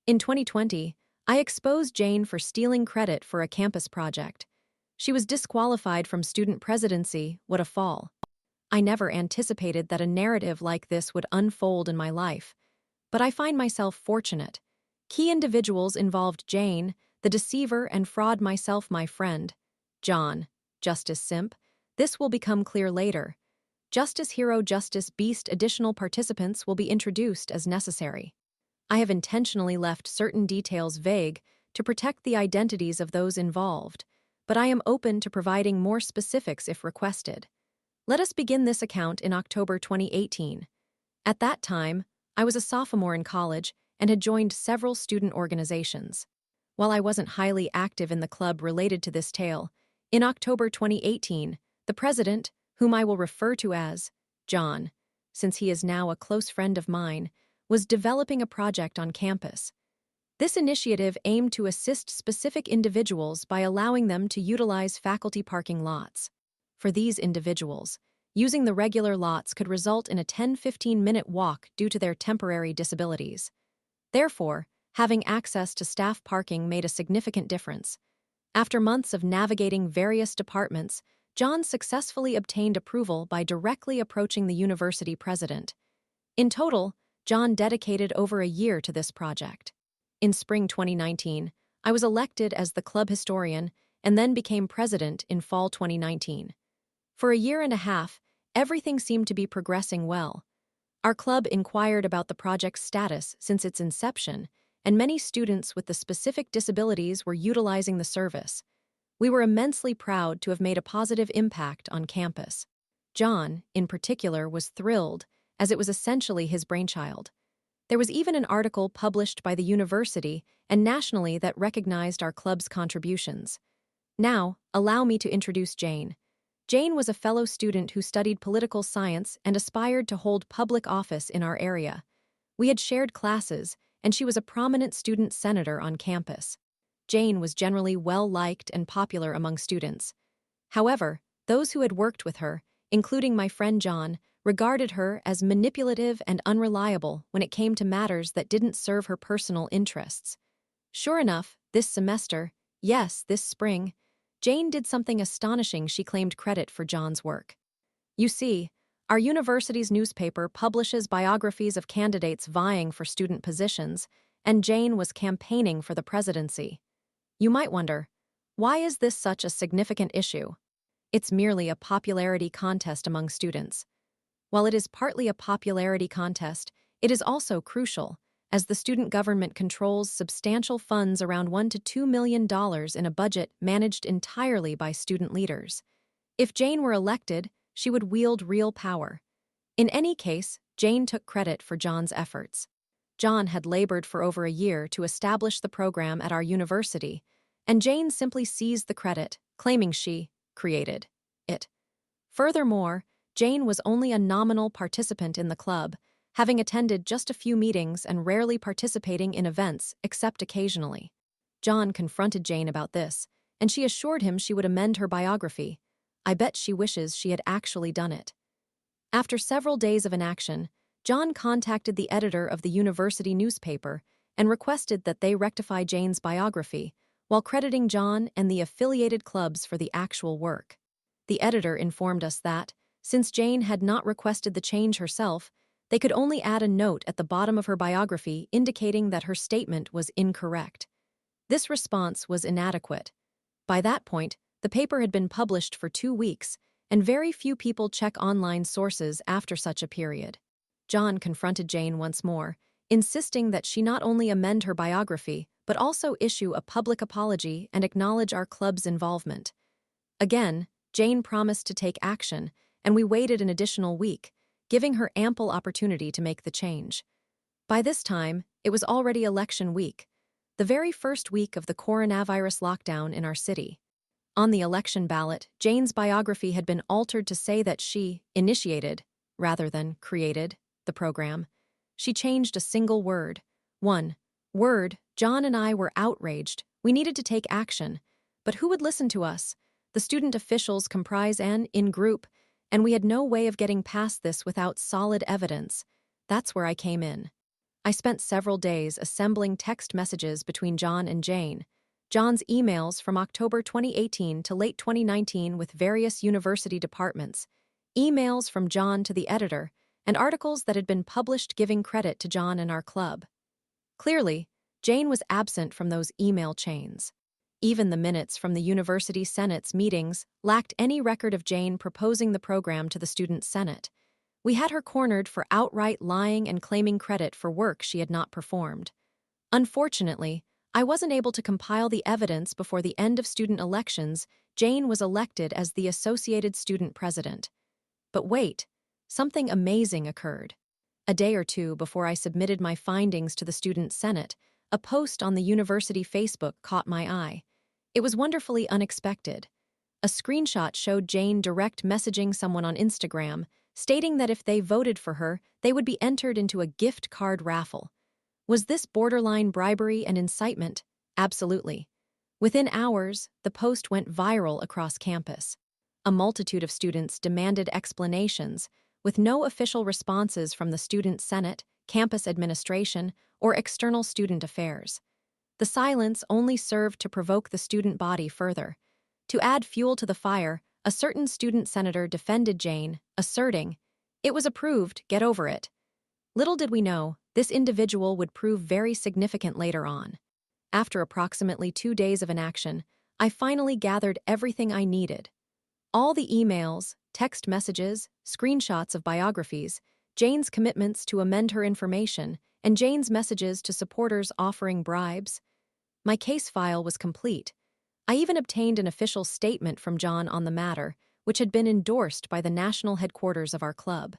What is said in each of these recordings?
In 2020, I exposed Jane for stealing credit for a campus project. She was disqualified from student presidency. What a fall. I never anticipated that a narrative like this would unfold in my life, but I find myself fortunate. Key individuals involved Jane, the deceiver and fraud, myself, my friend, John, Justice Simp. This will become clear later. Justice Hero, Justice Beast. Additional participants will be introduced as necessary. I have intentionally left certain details vague to protect the identities of those involved, but I am open to providing more specifics if requested. Let us begin this account in October 2018. At that time, I was a sophomore in college and had joined several student organizations. While I wasn't highly active in the club related to this tale, in October 2018, the president, whom I will refer to as John, since he is now a close friend of mine, was developing a project on campus. This initiative aimed to assist specific individuals by allowing them to utilize faculty parking lots. For these individuals, using the regular lots could result in a 10-15-minute walk due to their temporary disabilities. Therefore, having access to staff parking made a significant difference. After months of navigating various departments, John successfully obtained approval by directly approaching the university president. In total, John dedicated over a year to this project. In spring 2019, I was elected as the club historian and then became president in fall 2019. For a year and a half, everything seemed to be progressing well. Our club inquired about the project's status since its inception, and many students with the specific disabilities were utilizing the service. We were immensely proud to have made a positive impact on campus. John, in particular, was thrilled, as it was essentially his brainchild. There was even an article published by the university and nationally that recognized our club's contributions. Now, allow me to introduce Jane. Jane was a fellow student who studied political science and aspired to hold public office in our area. We had shared classes, and she was a prominent student senator on campus. Jane was generally well-liked and popular among students. However, those who had worked with her, including my friend John, regarded her as manipulative and unreliable when it came to matters that didn't serve her personal interests. Sure enough, this semester, yes, this spring, Jane did something astonishing. She claimed credit for John's work. You see, our university's newspaper publishes biographies of candidates vying for student positions, and Jane was campaigning for the presidency. You might wonder, why is this such a significant issue? It's merely a popularity contest among students. While it is partly a popularity contest, it is also crucial, as the student government controls substantial funds around $1 to $2 million in a budget managed entirely by student leaders. If Jane were elected, she would wield real power. In any case, Jane took credit for John's efforts. John had labored for over a year to establish the program at our university, and Jane simply seized the credit, claiming she created it. Furthermore, Jane was only a nominal participant in the club, having attended just a few meetings and rarely participating in events except occasionally. John confronted Jane about this, and she assured him she would amend her biography. I bet she wishes she had actually done it. After several days of inaction, John contacted the editor of the university newspaper and requested that they rectify Jane's biography, while crediting John and the affiliated clubs for the actual work. The editor informed us that, since Jane had not requested the change herself, they could only add a note at the bottom of her biography indicating that her statement was incorrect. This response was inadequate. By that point, the paper had been published for 2 weeks, and very few people check online sources after such a period. John confronted Jane once more, insisting that she not only amend her biography, but also issue a public apology and acknowledge our club's involvement. Again, Jane promised to take action, and we waited an additional week, giving her ample opportunity to make the change. By this time, it was already election week, the very first week of the coronavirus lockdown in our city. On the election ballot, Jane's biography had been altered to say that she initiated, rather than created, the program. She changed a single word. One word. John and I were outraged. We needed to take action. But who would listen to us? The student officials comprise an in-group, and we had no way of getting past this without solid evidence. That's where I came in. I spent several days assembling text messages between John and Jane, John's emails from October 2018 to late 2019 with various university departments, emails from John to the editor, and articles that had been published giving credit to John and our club. Clearly, Jane was absent from those email chains. Even the minutes from the University Senate's meetings lacked any record of Jane proposing the program to the Student Senate. We had her cornered for outright lying and claiming credit for work she had not performed. Unfortunately, I wasn't able to compile the evidence before the end of student elections. Jane was elected as the Associated Student President. But wait, something amazing occurred. A day or two before I submitted my findings to the Student Senate, a post on the university Facebook caught my eye. It was wonderfully unexpected. A screenshot showed Jane direct messaging someone on Instagram, stating that if they voted for her, they would be entered into a gift card raffle. Was this borderline bribery and incitement? Absolutely. Within hours, the post went viral across campus. A multitude of students demanded explanations, with no official responses from the Student Senate, campus administration, or external student affairs. The silence only served to provoke the student body further. To add fuel to the fire, a certain student senator defended Jane, asserting, "It was approved, get over it." Little did we know, this individual would prove very significant later on. After approximately 2 days of inaction, I finally gathered everything I needed. All the emails, text messages, screenshots of biographies, Jane's commitments to amend her information, and Jane's messages to supporters offering bribes. My case file was complete. I even obtained an official statement from John on the matter, which had been endorsed by the national headquarters of our club.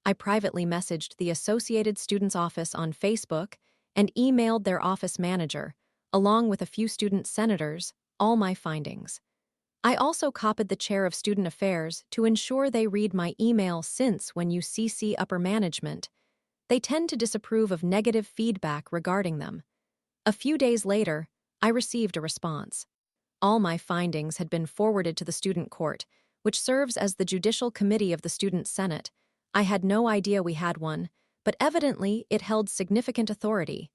I privately messaged the Associated Students' Office on Facebook and emailed their office manager, along with a few student senators, all my findings. I also copied the chair of student affairs to ensure they read my email, since when you CC upper management, they tend to disapprove of negative feedback regarding them. A few days later, I received a response. All my findings had been forwarded to the student court, which serves as the judicial committee of the Student Senate. I had no idea we had one, but evidently it held significant authority.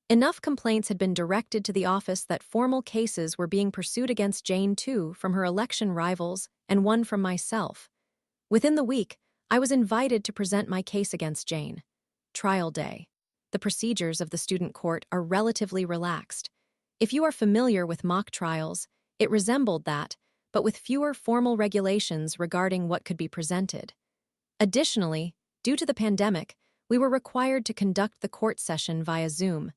Enough complaints had been directed to the office that formal cases were being pursued against Jane too, from her election rivals and one from myself. Within the week, I was invited to present my case against Jane. Trial day. The procedures of the student court are relatively relaxed. If you are familiar with mock trials, it resembled that, but with fewer formal regulations regarding what could be presented. Additionally, due to the pandemic, we were required to conduct the court session via Zoom.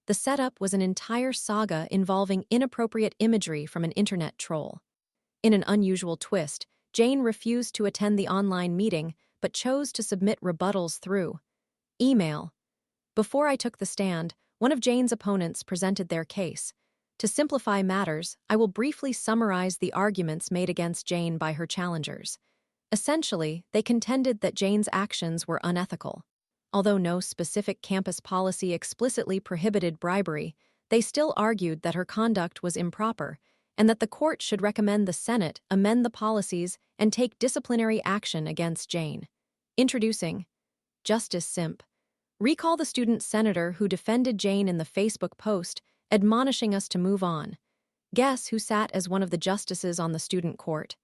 The setup was an entire saga involving inappropriate imagery from an internet troll. In an unusual twist, Jane refused to attend the online meeting but chose to submit rebuttals through email. Before I took the stand, one of Jane's opponents presented their case. To simplify matters, I will briefly summarize the arguments made against Jane by her challengers. Essentially, they contended that Jane's actions were unethical. Although no specific campus policy explicitly prohibited bribery, they still argued that her conduct was improper and that the court should recommend the Senate amend the policies and take disciplinary action against Jane. Introducing Justice Simp. Recall the student senator who defended Jane in the Facebook post, admonishing us to move on. Guess who sat as one of the justices on the student court?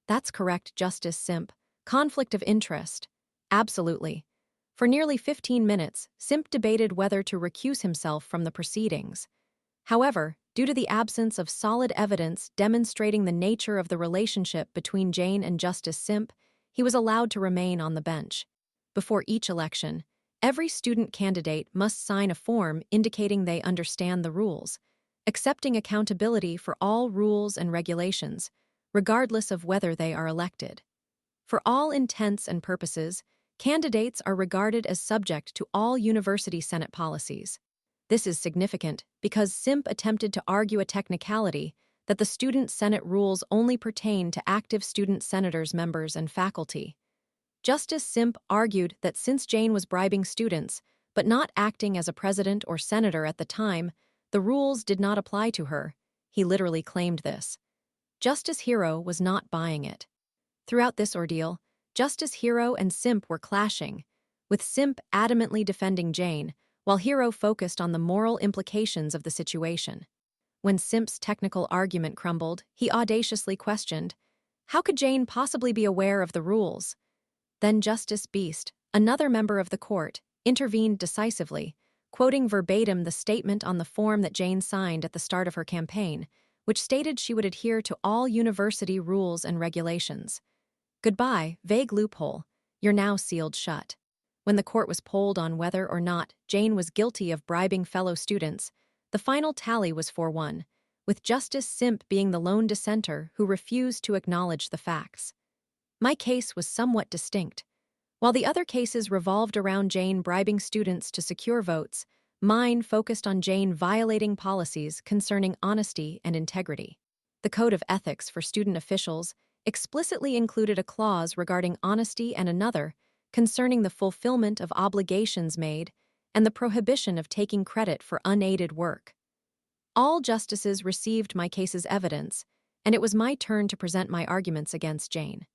That's correct, Justice Simp. Conflict of interest. Absolutely. For nearly 15 minutes, Simp debated whether to recuse himself from the proceedings. However, due to the absence of solid evidence demonstrating the nature of the relationship between Jane and Justice Simp, he was allowed to remain on the bench. Before each election, every student candidate must sign a form indicating they understand the rules, accepting accountability for all rules and regulations, regardless of whether they are elected. For all intents and purposes, candidates are regarded as subject to all university Senate policies. This is significant because Simp attempted to argue a technicality that the Student Senate rules only pertain to active student senators, members, and faculty. Justice Simp argued that since Jane was bribing students, but not acting as a president or senator at the time, the rules did not apply to her. He literally claimed this. Justice Hero was not buying it. Throughout this ordeal, Justice Hero and Simp were clashing, with Simp adamantly defending Jane, while Hero focused on the moral implications of the situation. When Simp's technical argument crumbled, he audaciously questioned, how could Jane possibly be aware of the rules? Then Justice Beast, another member of the court, intervened decisively, quoting verbatim the statement on the form that Jane signed at the start of her campaign, which stated she would adhere to all university rules and regulations. Goodbye, vague loophole. You're now sealed shut. When the court was polled on whether or not Jane was guilty of bribing fellow students, the final tally was 4-1, with Justice Simp being the lone dissenter who refused to acknowledge the facts. My case was somewhat distinct. While the other cases revolved around Jane bribing students to secure votes, mine focused on Jane violating policies concerning honesty and integrity. The Code of Ethics for student officials explicitly included a clause regarding honesty and another concerning the fulfillment of obligations made and the prohibition of taking credit for unaided work. All justices received my case's evidence, and it was my turn to present my arguments against Jane.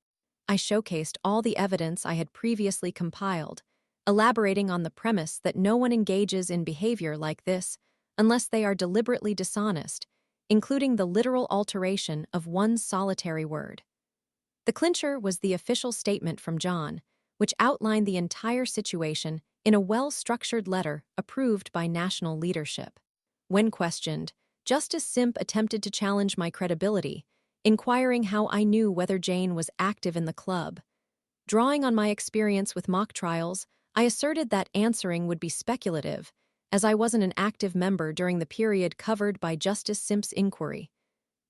I showcased all the evidence I had previously compiled, elaborating on the premise that no one engages in behavior like this unless they are deliberately dishonest, including the literal alteration of one solitary word. The clincher was the official statement from John, which outlined the entire situation in a well-structured letter approved by national leadership. When questioned, Justice Simp attempted to challenge my credibility, inquiring how I knew whether Jane was active in the club. Drawing on my experience with mock trials, I asserted that answering would be speculative, as I wasn't an active member during the period covered by Justice Simp's inquiry.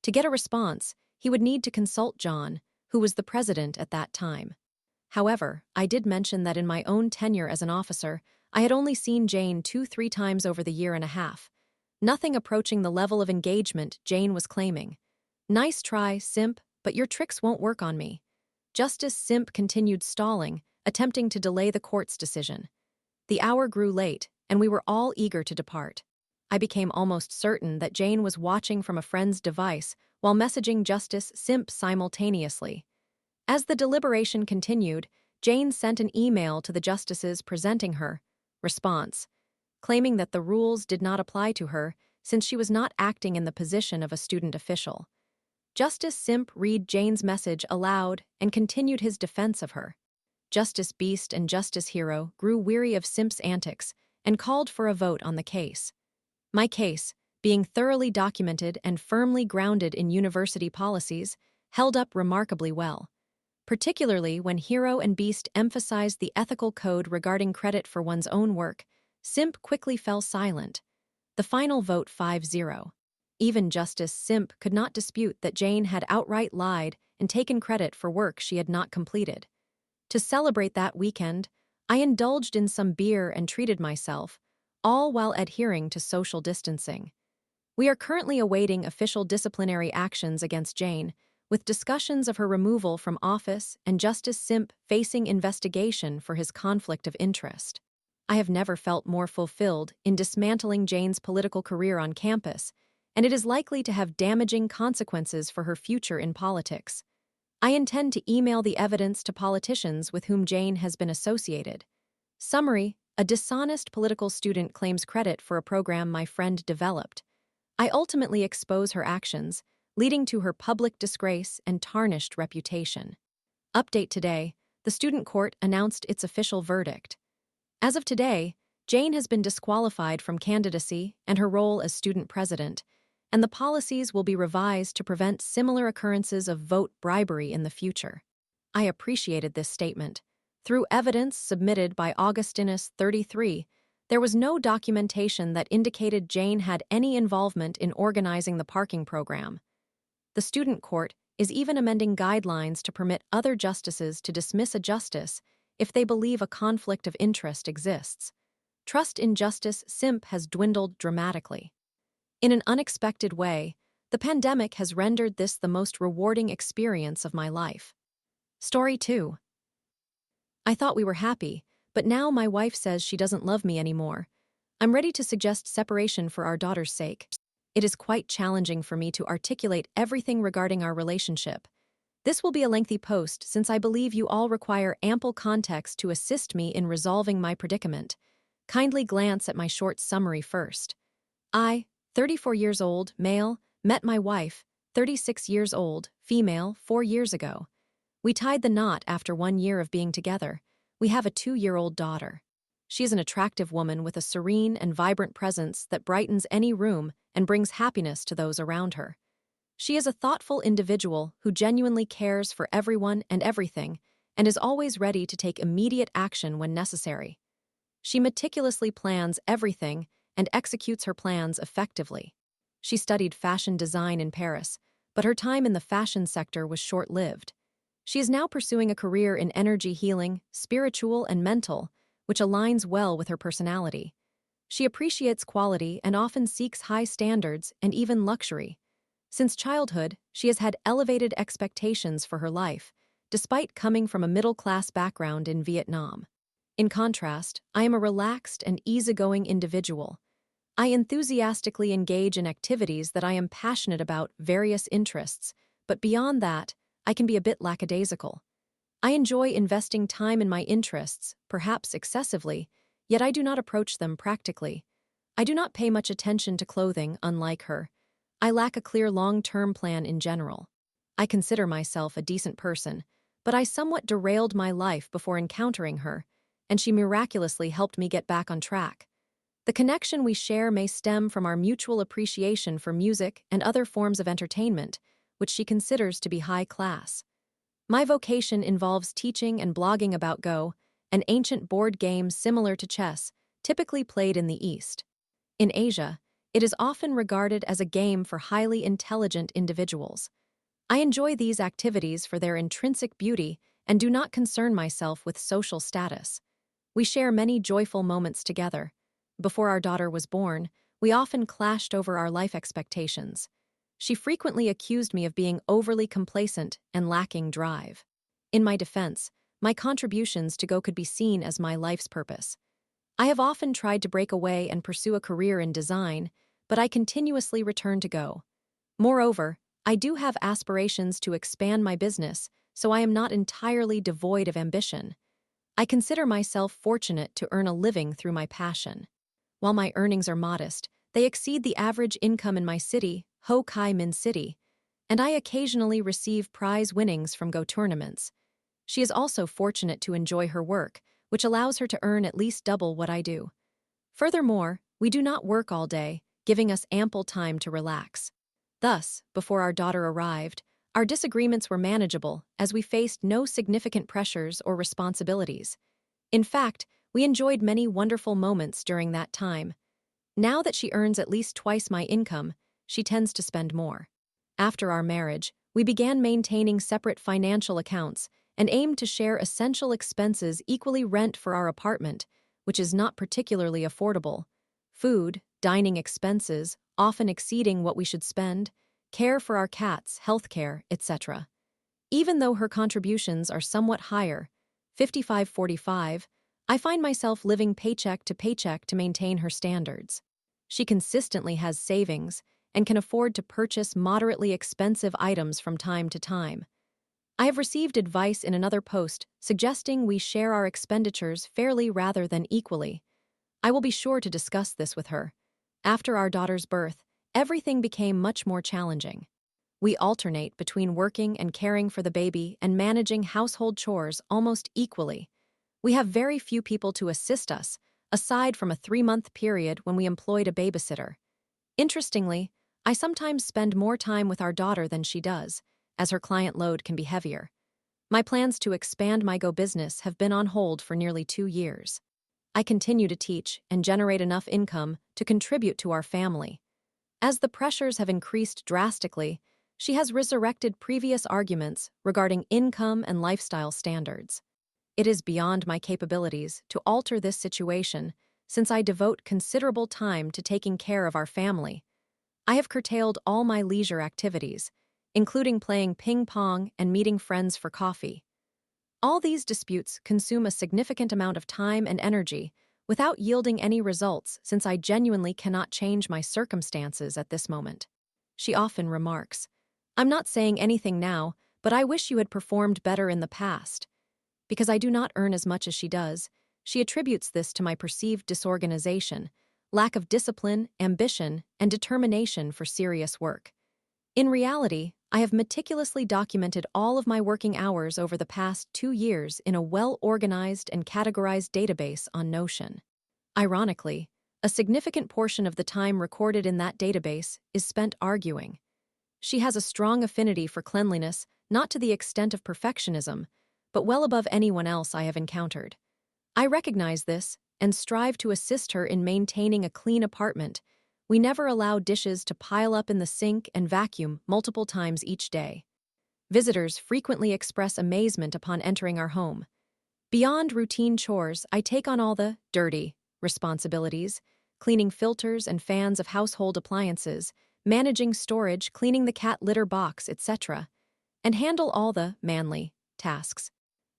To get a response, he would need to consult John, who was the president at that time. However, I did mention that in my own tenure as an officer, I had only seen Jane 2-3 times over the year and a half, nothing approaching the level of engagement Jane was claiming. Nice try, Simp, but your tricks won't work on me. Justice Simp continued stalling, attempting to delay the court's decision. The hour grew late, and we were all eager to depart. I became almost certain that Jane was watching from a friend's device while messaging Justice Simp simultaneously. As the deliberation continued, Jane sent an email to the justices presenting her response, claiming that the rules did not apply to her since she was not acting in the position of a student official. Justice Simp read Jane's message aloud and continued his defense of her. Justice Beast and Justice Hero grew weary of Simp's antics and called for a vote on the case. My case, being thoroughly documented and firmly grounded in university policies, held up remarkably well. Particularly when Hero and Beast emphasized the ethical code regarding credit for one's own work, Simp quickly fell silent. The final vote 5-0. Even Justice Simp could not dispute that Jane had outright lied and taken credit for work she had not completed. To celebrate that weekend, I indulged in some beer and treated myself, all while adhering to social distancing. We are currently awaiting official disciplinary actions against Jane, with discussions of her removal from office and Justice Simp facing investigation for his conflict of interest. I have never felt more fulfilled in dismantling Jane's political career on campus, and it is likely to have damaging consequences for her future in politics. I intend to email the evidence to politicians with whom Jane has been associated. Summary: a dishonest political student claims credit for a program my friend developed. I ultimately expose her actions, leading to her public disgrace and tarnished reputation. Update today: the student court announced its official verdict. As of today, Jane has been disqualified from candidacy and her role as student president, and the policies will be revised to prevent similar occurrences of vote bribery in the future. I appreciated this statement. Through evidence submitted by Augustinus 33, there was no documentation that indicated Jane had any involvement in organizing the parking program. The student court is even amending guidelines to permit other justices to dismiss a justice if they believe a conflict of interest exists. Trust in Justice Simp has dwindled dramatically. In an unexpected way, the pandemic has rendered this the most rewarding experience of my life. Story 2. I thought we were happy, but now my wife says she doesn't love me anymore. I'm ready to suggest separation for our daughter's sake. It is quite challenging for me to articulate everything regarding our relationship. This will be a lengthy post since I believe you all require ample context to assist me in resolving my predicament. Kindly glance at my short summary first. I, 34 years old, male, met my wife, 36 years old, female, 4 years ago. We tied the knot after 1 year of being together. We have a 2-year-old daughter. She is an attractive woman with a serene and vibrant presence that brightens any room and brings happiness to those around her. She is a thoughtful individual who genuinely cares for everyone and everything and is always ready to take immediate action when necessary. She meticulously plans everything and executes her plans effectively. She studied fashion design in Paris, but her time in the fashion sector was short-lived. She is now pursuing a career in energy healing, spiritual and mental, which aligns well with her personality. She appreciates quality and often seeks high standards and even luxury. Since childhood, she has had elevated expectations for her life, despite coming from a middle-class background in Vietnam. In contrast, I am a relaxed and easygoing individual. I enthusiastically engage in activities that I am passionate about, various interests, but beyond that, I can be a bit lackadaisical. I enjoy investing time in my interests, perhaps excessively, yet I do not approach them practically. I do not pay much attention to clothing, unlike her. I lack a clear long-term plan in general. I consider myself a decent person, but I somewhat derailed my life before encountering her, and she miraculously helped me get back on track. The connection we share may stem from our mutual appreciation for music and other forms of entertainment, which she considers to be high class. My vocation involves teaching and blogging about Go, an ancient board game similar to chess, typically played in the East. In Asia, it is often regarded as a game for highly intelligent individuals. I enjoy these activities for their intrinsic beauty and do not concern myself with social status. We share many joyful moments together. Before our daughter was born, we often clashed over our life expectations. She frequently accused me of being overly complacent and lacking drive. In my defense, my contributions to Go could be seen as my life's purpose. I have often tried to break away and pursue a career in design, but I continuously return to Go. Moreover, I do have aspirations to expand my business, so I am not entirely devoid of ambition. I consider myself fortunate to earn a living through my passion. While my earnings are modest, they exceed the average income in my city, Ho Chi Minh City, and I occasionally receive prize winnings from Go tournaments. She is also fortunate to enjoy her work, which allows her to earn at least double what I do. Furthermore, we do not work all day, giving us ample time to relax. Thus, before our daughter arrived, our disagreements were manageable as we faced no significant pressures or responsibilities. In fact, we enjoyed many wonderful moments during that time. Now that she earns at least twice my income, she tends to spend more. After our marriage, we began maintaining separate financial accounts and aimed to share essential expenses equally: rent for our apartment, which is not particularly affordable, food, dining expenses, often exceeding what we should spend, care for our cats, healthcare, etc. Even though her contributions are somewhat higher, 55-45, I find myself living paycheck to maintain her standards. She consistently has savings and can afford to purchase moderately expensive items from time to time. I have received advice in another post suggesting we share our expenditures fairly rather than equally. I will be sure to discuss this with her. After our daughter's birth, everything became much more challenging. We alternate between working and caring for the baby and managing household chores almost equally. We have very few people to assist us, aside from a 3-month period when we employed a babysitter. Interestingly, I sometimes spend more time with our daughter than she does, as her client load can be heavier. My plans to expand my Go business have been on hold for nearly 2 years. I continue to teach and generate enough income to contribute to our family. As the pressures have increased drastically, she has resurrected previous arguments regarding income and lifestyle standards. It is beyond my capabilities to alter this situation since I devote considerable time to taking care of our family. I have curtailed all my leisure activities, including playing ping pong and meeting friends for coffee. All these disputes consume a significant amount of time and energy without yielding any results since I genuinely cannot change my circumstances at this moment. She often remarks, "I'm not saying anything now, but I wish you had performed better in the past." Because I do not earn as much as she does, She attributes this to my perceived disorganization, lack of discipline, ambition, and determination for serious work. In reality, I have meticulously documented all of my working hours over the past 2 years in a well-organized and categorized database on Notion. Ironically, a significant portion of the time recorded in that database is spent arguing. She has a strong affinity for cleanliness, not to the extent of perfectionism, but well above anyone else I have encountered. I recognize this and strive to assist her in maintaining a clean apartment. We never allow dishes to pile up in the sink and vacuum multiple times each day. Visitors frequently express amazement upon entering our home. Beyond routine chores, I take on all the dirty responsibilities, cleaning filters and fans of household appliances, managing storage, cleaning the cat litter box, etc., and handle all the manly tasks.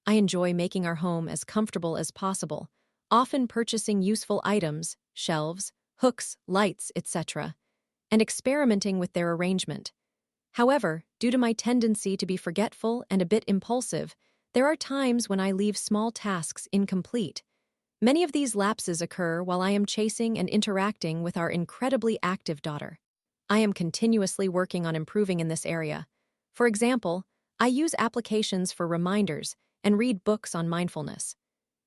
I enjoy making our home as comfortable as possible, often purchasing useful items, shelves, hooks, lights, etc., and experimenting with their arrangement. However, due to my tendency to be forgetful and a bit impulsive, there are times when I leave small tasks incomplete. Many of these lapses occur while I am chasing and interacting with our incredibly active daughter. I am continuously working on improving in this area. For example, I use applications for reminders and read books on mindfulness.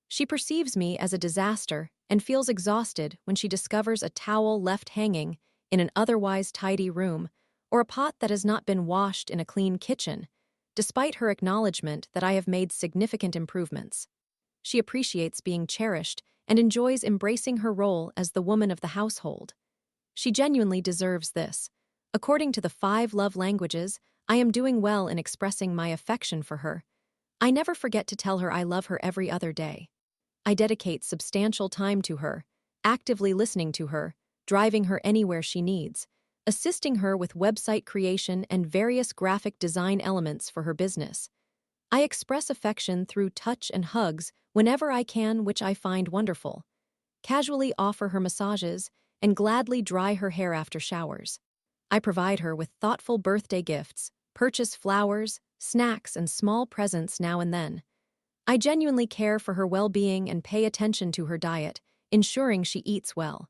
She perceives me as a disaster and feels exhausted when she discovers a towel left hanging in an otherwise tidy room or a pot that has not been washed in a clean kitchen, despite her acknowledgement that I have made significant improvements. She appreciates being cherished and enjoys embracing her role as the woman of the household. She genuinely deserves this. According to the 5 love languages, I am doing well in expressing my affection for her. I never forget to tell her I love her every other day. I dedicate substantial time to her, actively listening to her, driving her anywhere she needs, assisting her with website creation and various graphic design elements for her business. I express affection through touch and hugs whenever I can, which I find wonderful. Casually offer her massages and gladly dry her hair after showers. I provide her with thoughtful birthday gifts, purchase flowers, snacks, and small presents now and then. I genuinely care for her well-being and pay attention to her diet, ensuring she eats well.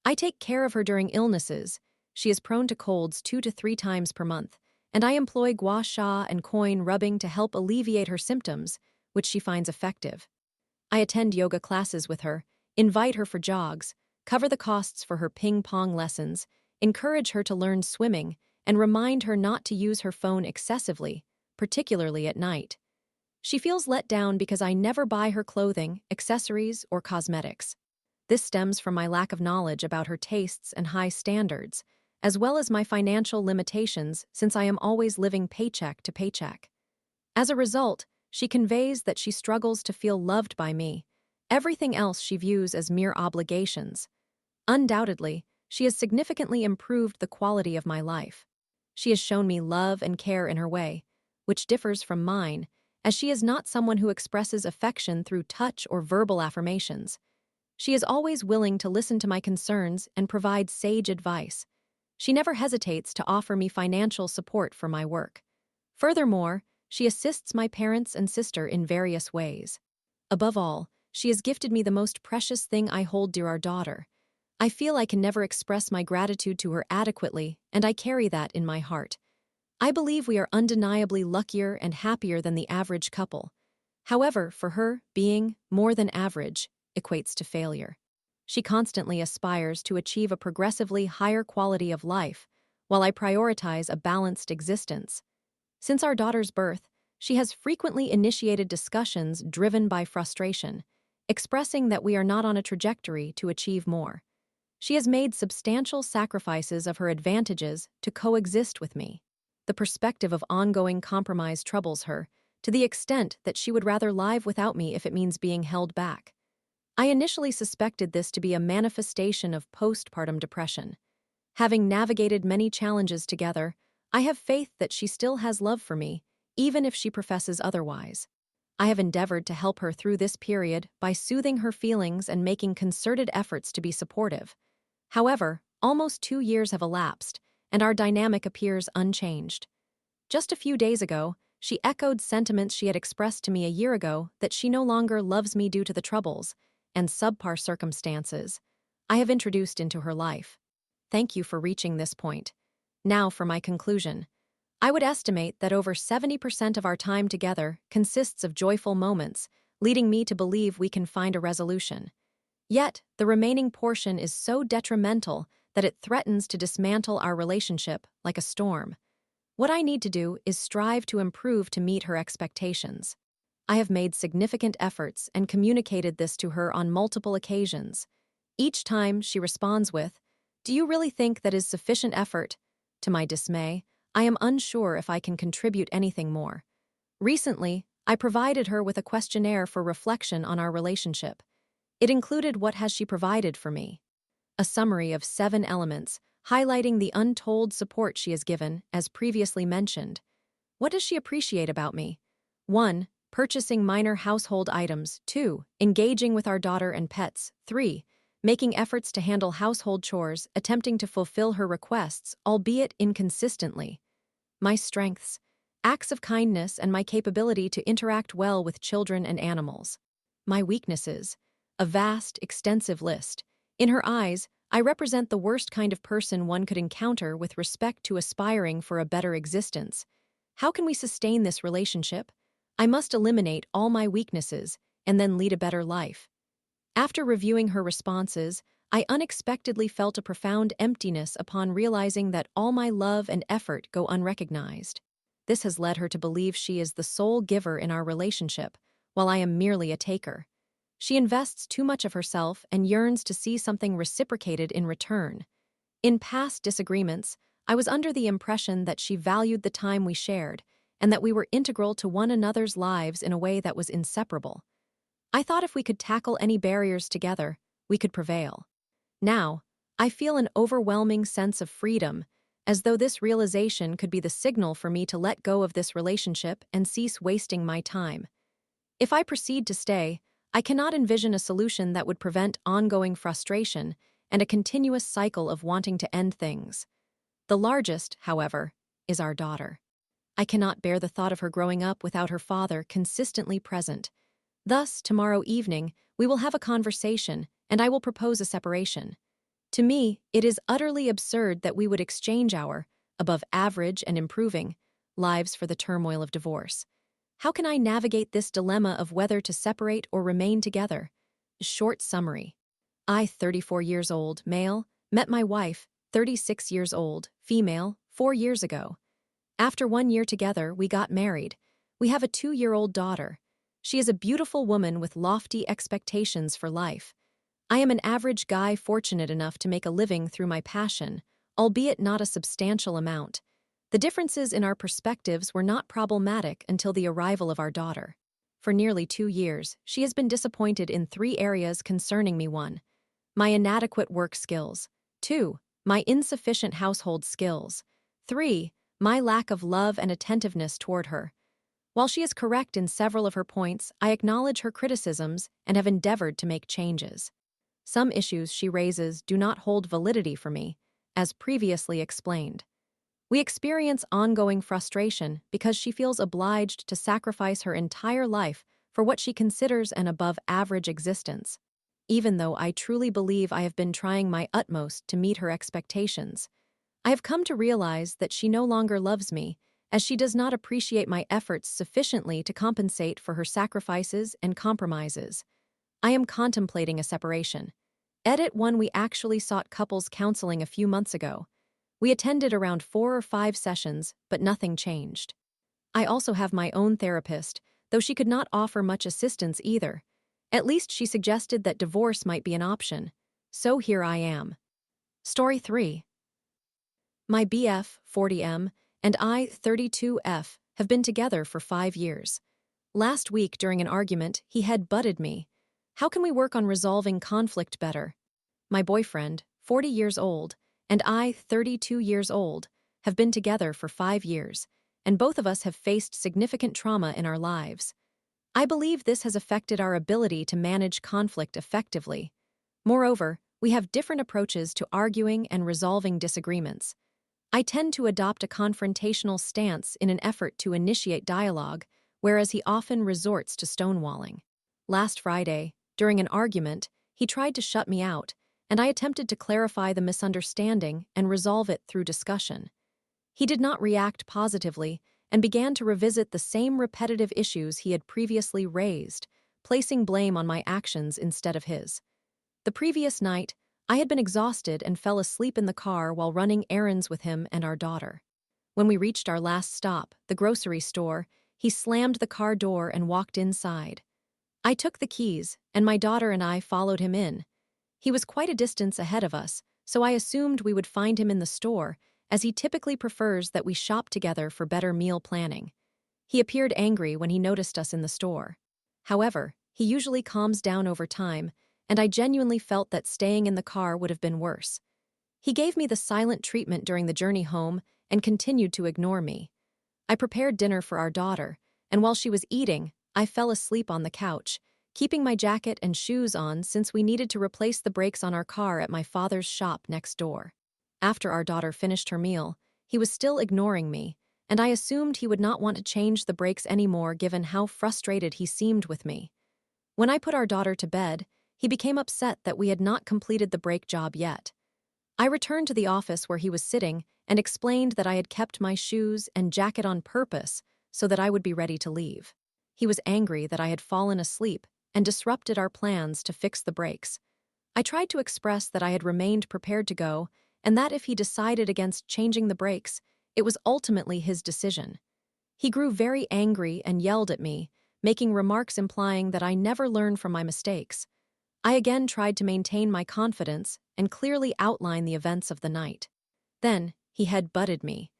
I take care of her during illnesses. She is prone to colds 2 to 3 times per month, and I employ gua sha and coin rubbing to help alleviate her symptoms, which she finds effective. I attend yoga classes with her, invite her for jogs, cover the costs for her ping-pong lessons, encourage her to learn swimming, and remind her not to use her phone excessively, particularly at night. She feels let down because I never buy her clothing, accessories, or cosmetics. This stems from my lack of knowledge about her tastes and high standards, as well as my financial limitations since I am always living paycheck to paycheck. As a result, she conveys that she struggles to feel loved by me. Everything else she views as mere obligations. Undoubtedly, she has significantly improved the quality of my life. She has shown me love and care in her way, which differs from mine, as she is not someone who expresses affection through touch or verbal affirmations. She is always willing to listen to my concerns and provide sage advice. She never hesitates to offer me financial support for my work. Furthermore, she assists my parents and sister in various ways. Above all, she has gifted me the most precious thing I hold dear, our daughter. I feel I can never express my gratitude to her adequately, and I carry that in my heart. I believe we are undeniably luckier and happier than the average couple. However, for her, being more than average equates to failure. She constantly aspires to achieve a progressively higher quality of life, while I prioritize a balanced existence. Since our daughter's birth, she has frequently initiated discussions driven by frustration, expressing that we are not on a trajectory to achieve more. She has made substantial sacrifices of her advantages to coexist with me. The perspective of ongoing compromise troubles her, to the extent that she would rather live without me if it means being held back. I initially suspected this to be a manifestation of postpartum depression. Having navigated many challenges together, I have faith that she still has love for me, even if she professes otherwise. I have endeavored to help her through this period by soothing her feelings and making concerted efforts to be supportive. However, almost 2 years have elapsed, and our dynamic appears unchanged. Just a few days ago, she echoed sentiments she had expressed to me a year ago that she no longer loves me due to the troubles and subpar circumstances I have introduced into her life. Thank you for reaching this point. Now for my conclusion. I would estimate that over 70% of our time together consists of joyful moments, leading me to believe we can find a resolution. Yet, the remaining portion is so detrimental that it threatens to dismantle our relationship like a storm. What I need to do is strive to improve to meet her expectations. I have made significant efforts and communicated this to her on multiple occasions. Each time she responds with, "Do you really think that is sufficient effort?" To my dismay, I am unsure if I can contribute anything more. Recently, I provided her with a questionnaire for reflection on our relationship. It included what has she provided for me. A summary of 7 elements, highlighting the untold support she has given, as previously mentioned. What does she appreciate about me? 1. Purchasing minor household items. 2. Engaging with our daughter and pets. 3. Making efforts to handle household chores, attempting to fulfill her requests, albeit inconsistently. My strengths. Acts of kindness and my capability to interact well with children and animals. My weaknesses. A vast, extensive list. In her eyes, I represent the worst kind of person one could encounter with respect to aspiring for a better existence. How can we sustain this relationship? I must eliminate all my weaknesses and then lead a better life. After reviewing her responses, I unexpectedly felt a profound emptiness upon realizing that all my love and effort go unrecognized. This has led her to believe she is the sole giver in our relationship, while I am merely a taker. She invests too much of herself and yearns to see something reciprocated in return. In past disagreements, I was under the impression that she valued the time we shared and that we were integral to one another's lives in a way that was inseparable. I thought if we could tackle any barriers together, we could prevail. Now, I feel an overwhelming sense of freedom, as though this realization could be the signal for me to let go of this relationship and cease wasting my time. If I proceed to stay, I cannot envision a solution that would prevent ongoing frustration and a continuous cycle of wanting to end things. The largest, however, is our daughter. I cannot bear the thought of her growing up without her father consistently present. Thus, tomorrow evening, we will have a conversation, and I will propose a separation. To me, it is utterly absurd that we would exchange our, above average and improving, lives for the turmoil of divorce. How can I navigate this dilemma of whether to separate or remain together? Short summary. I, 34 years old, male, met my wife, 36 years old, female, 4 years ago. After 1 year together, we got married. We have a 2-year-old daughter. She is a beautiful woman with lofty expectations for life. I am an average guy fortunate enough to make a living through my passion, albeit not a substantial amount. The differences in our perspectives were not problematic until the arrival of our daughter. For nearly 2 years, she has been disappointed in 3 areas concerning me. 1. My inadequate work skills. 2. My insufficient household skills. 3. My lack of love and attentiveness toward her. While she is correct in several of her points, I acknowledge her criticisms and have endeavored to make changes. Some issues she raises do not hold validity for me, as previously explained. We experience ongoing frustration because she feels obliged to sacrifice her entire life for what she considers an above-average existence, even though I truly believe I have been trying my utmost to meet her expectations. I have come to realize that she no longer loves me, as she does not appreciate my efforts sufficiently to compensate for her sacrifices and compromises. I am contemplating a separation. Edit 1. We actually sought couples counseling a few months ago. We attended around 4 or 5 sessions, but nothing changed. I also have my own therapist, though she could not offer much assistance either. At least she suggested that divorce might be an option. So here I am. Story 3. My BF, 40M, and I, 32F, have been together for 5 years. Last week, during an argument, he head-butted me. How can we work on resolving conflict better? My boyfriend, 40 years old, and I, 32 years old, have been together for 5 years, and both of us have faced significant trauma in our lives. I believe this has affected our ability to manage conflict effectively. Moreover, we have different approaches to arguing and resolving disagreements. I tend to adopt a confrontational stance in an effort to initiate dialogue, whereas he often resorts to stonewalling. Last Friday, during an argument, he tried to shut me out, and I attempted to clarify the misunderstanding and resolve it through discussion. He did not react positively and began to revisit the same repetitive issues he had previously raised, placing blame on my actions instead of his. The previous night, I had been exhausted and fell asleep in the car while running errands with him and our daughter. When we reached our last stop, the grocery store, he slammed the car door and walked inside. I took the keys, and my daughter and I followed him in. He was quite a distance ahead of us, so I assumed we would find him in the store, as he typically prefers that we shop together for better meal planning. He appeared angry when he noticed us in the store. However, he usually calms down over time, and I genuinely felt that staying in the car would have been worse. He gave me the silent treatment during the journey home and continued to ignore me. I prepared dinner for our daughter, and while she was eating, I fell asleep on the couch, keeping my jacket and shoes on since we needed to replace the brakes on our car at my father's shop next door. After our daughter finished her meal, he was still ignoring me, and I assumed he would not want to change the brakes anymore given how frustrated he seemed with me. When I put our daughter to bed, he became upset that we had not completed the brake job yet. I returned to the office where he was sitting and explained that I had kept my shoes and jacket on purpose so that I would be ready to leave. He was angry that I had fallen asleep and disrupted our plans to fix the brakes. I tried to express that I had remained prepared to go and that if he decided against changing the brakes, it was ultimately his decision. He grew very angry and yelled at me, making remarks implying that I never learn from my mistakes. I again tried to maintain my confidence and clearly outline the events of the night. Then, he head-butted me.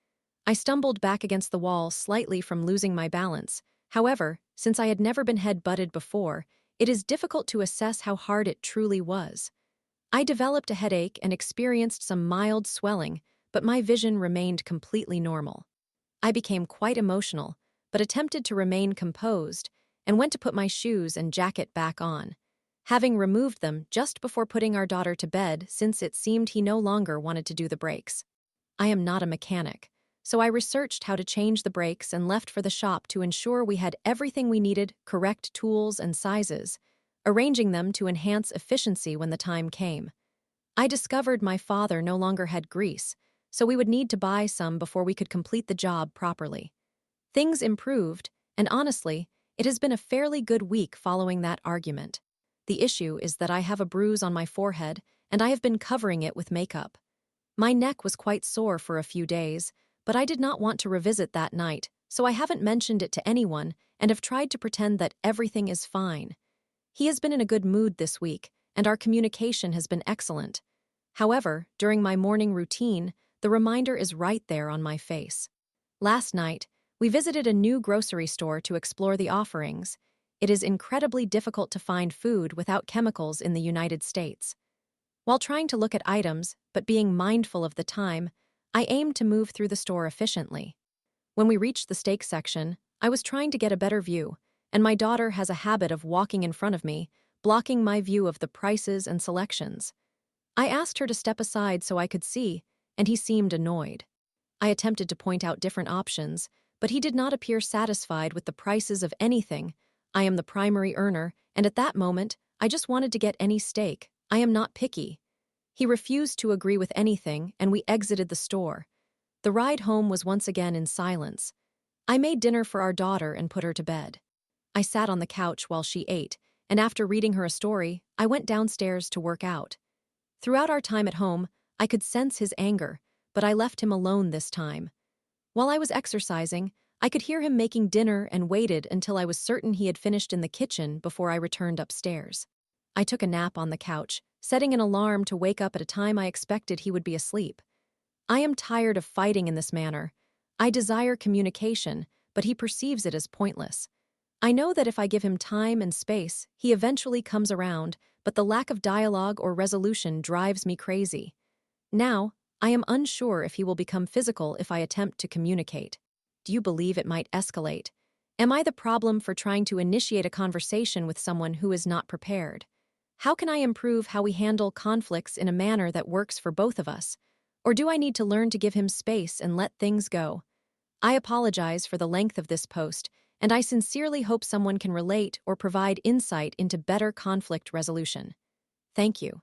I stumbled back against the wall slightly from losing my balance. However, since I had never been head-butted before, it is difficult to assess how hard it truly was. I developed a headache and experienced some mild swelling, but my vision remained completely normal. I became quite emotional, but attempted to remain composed and went to put my shoes and jacket back on, having removed them just before putting our daughter to bed since it seemed he no longer wanted to do the brakes. I am not a mechanic, so I researched how to change the brakes and left for the shop to ensure we had everything we needed, correct tools and sizes, arranging them to enhance efficiency when the time came. I discovered my father no longer had grease, so we would need to buy some before we could complete the job properly. Things improved, and honestly, it has been a fairly good week following that argument. The issue is that I have a bruise on my forehead, and I have been covering it with makeup. My neck was quite sore for a few days, but I did not want to revisit that night, so I haven't mentioned it to anyone and have tried to pretend that everything is fine. He has been in a good mood this week, and our communication has been excellent. However, during my morning routine, the reminder is right there on my face. Last night, we visited a new grocery store to explore the offerings. It is incredibly difficult to find food without chemicals in the United States. While trying to look at items, but being mindful of the time, I aimed to move through the store efficiently. When we reached the steak section, I was trying to get a better view, and my daughter has a habit of walking in front of me, blocking my view of the prices and selections. I asked her to step aside so I could see, and he seemed annoyed. I attempted to point out different options, but he did not appear satisfied with the prices of anything. I am the primary earner, and at that moment, I just wanted to get any steak. I am not picky. He refused to agree with anything, and we exited the store. The ride home was once again in silence. I made dinner for our daughter and put her to bed. I sat on the couch while she ate, and after reading her a story, I went downstairs to work out. Throughout our time at home, I could sense his anger, but I left him alone this time. While I was exercising, I could hear him making dinner and waited until I was certain he had finished in the kitchen before I returned upstairs. I took a nap on the couch, setting an alarm to wake up at a time I expected he would be asleep. I am tired of fighting in this manner. I desire communication, but he perceives it as pointless. I know that if I give him time and space, he eventually comes around, but the lack of dialogue or resolution drives me crazy. Now, I am unsure if he will become physical if I attempt to communicate. Do you believe it might escalate? Am I the problem for trying to initiate a conversation with someone who is not prepared? How can I improve how we handle conflicts in a manner that works for both of us? Or do I need to learn to give him space and let things go? I apologize for the length of this post, and I sincerely hope someone can relate or provide insight into better conflict resolution. Thank you.